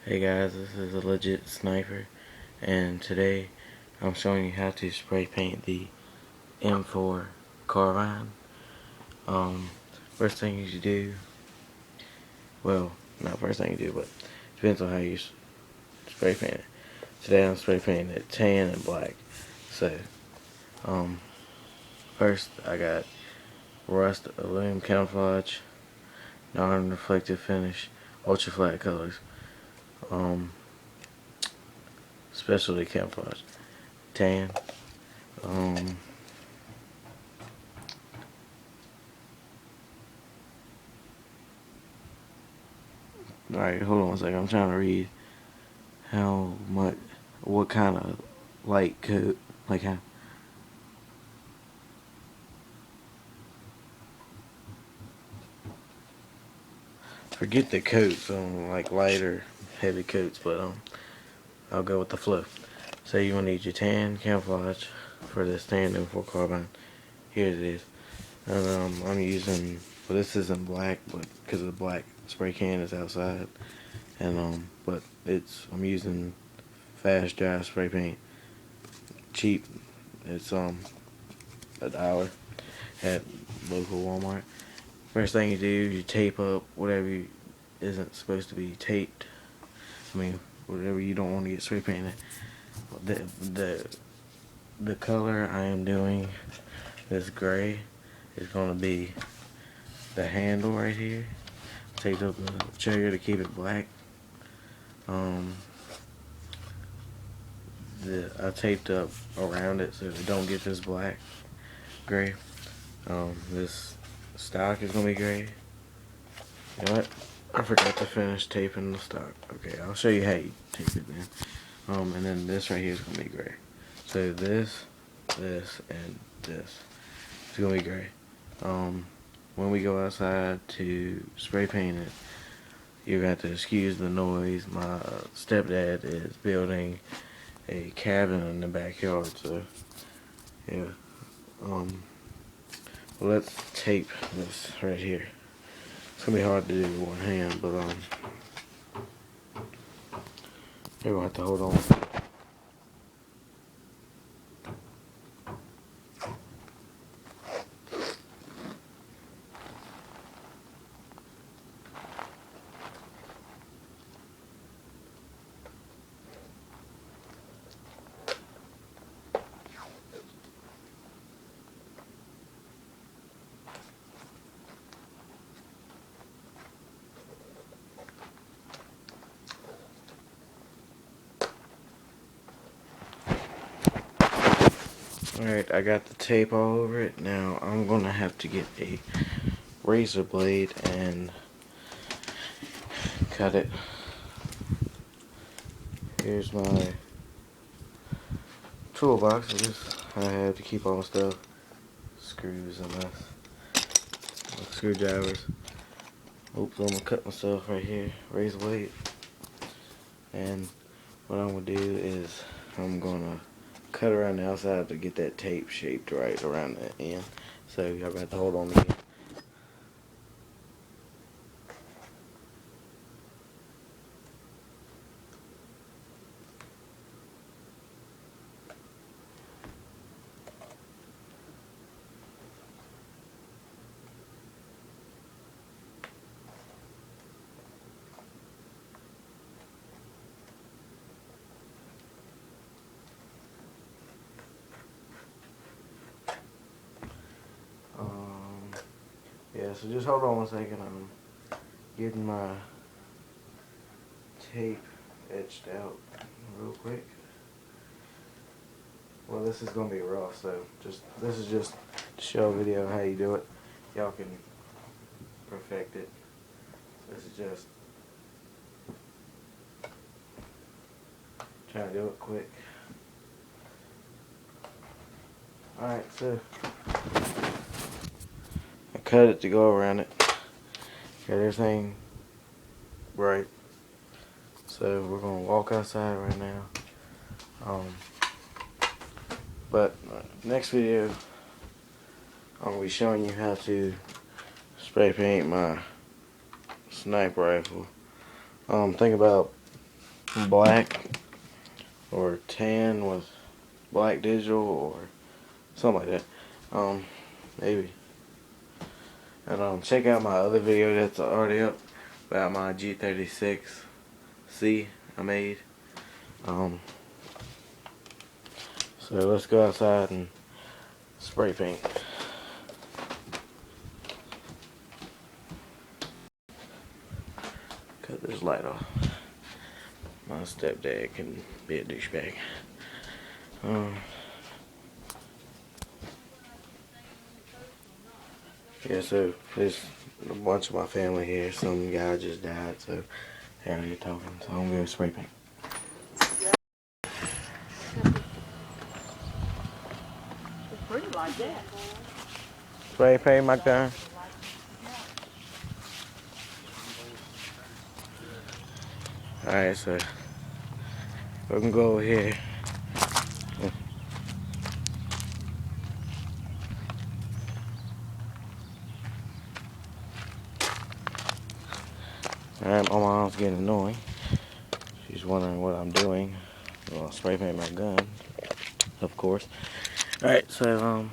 Hey guys, this is a legit sniper, and today I'm showing you how to spray paint the M4 carbine. First thing you do, well, not first thing you do, but depends on how you spray paint it. Today I'm spray painting it tan and black. So, first I got rust aluminum camouflage, non-reflective finish, ultra flat colors, specialty camouflage, tan, alright, hold on a second. I'm trying to read what kind of light coat, like how. Forget the coats on like lighter, heavy coats, but I'll go with the flow. So you gonna need your tan camouflage for this tan M4 carbine. Here it is, and I'm using. Well, this isn't black, but because the black spray can is outside, and but I'm using fast dry spray paint, cheap. It's $1 at local Walmart. First thing you do, you tape up whatever isn't supposed to be taped. I mean, whatever you don't want to get spray painted. The color I am doing, this gray, is going to be the handle right here. Taped up the trigger to keep it black. I taped up around it so it don't get this black gray. This stock is gonna be gray. You know what? I forgot to finish taping the stock. Okay, I'll show you how you tape it then. And then this right here is gonna be gray. So this, and this is gonna be gray. When we go outside to spray paint it, you're gonna have to excuse the noise. My stepdad is building a cabin in the backyard, so yeah. Well, let's tape this right here. It's gonna be hard to do with one hand, but you're gonna have to hold on. Alright, I got the tape all over it. Now I'm gonna have to get a razor blade and cut it. Here's my toolbox. I have to keep all my stuff. Screws and screwdrivers. Oops, I'm gonna cut myself right here. Razor blade. And what I'm gonna do is I'm gonna cut around the outside to get that tape shaped right around the end. So y'all got to hold on again. Yeah, so just hold on one second. I'm getting my tape etched out real quick. Well, this is gonna be rough, so this is just to show a video how you do it. Y'all can perfect it. This is just trying to do it quick. Alright, so I cut it to go around it. Got everything right. So we're gonna walk outside right now. But next video I'm gonna be showing you how to spray paint my sniper rifle. Think about black or tan with black digital or something like that. Maybe. And check out my other video that's already up about my G36C I made. So let's go outside and spray paint. Cut this light off. My stepdad can be a douchebag. Yeah, so there's a bunch of my family here. Some guy just died, so here you're talking. So I'm gonna spray paint. It's pretty like that. Spray paint, my guy. Alright, so we can go over here. Alright, my mom's getting annoying. She's wondering what I'm doing. Well, spray paint my gun, of course. Alright, so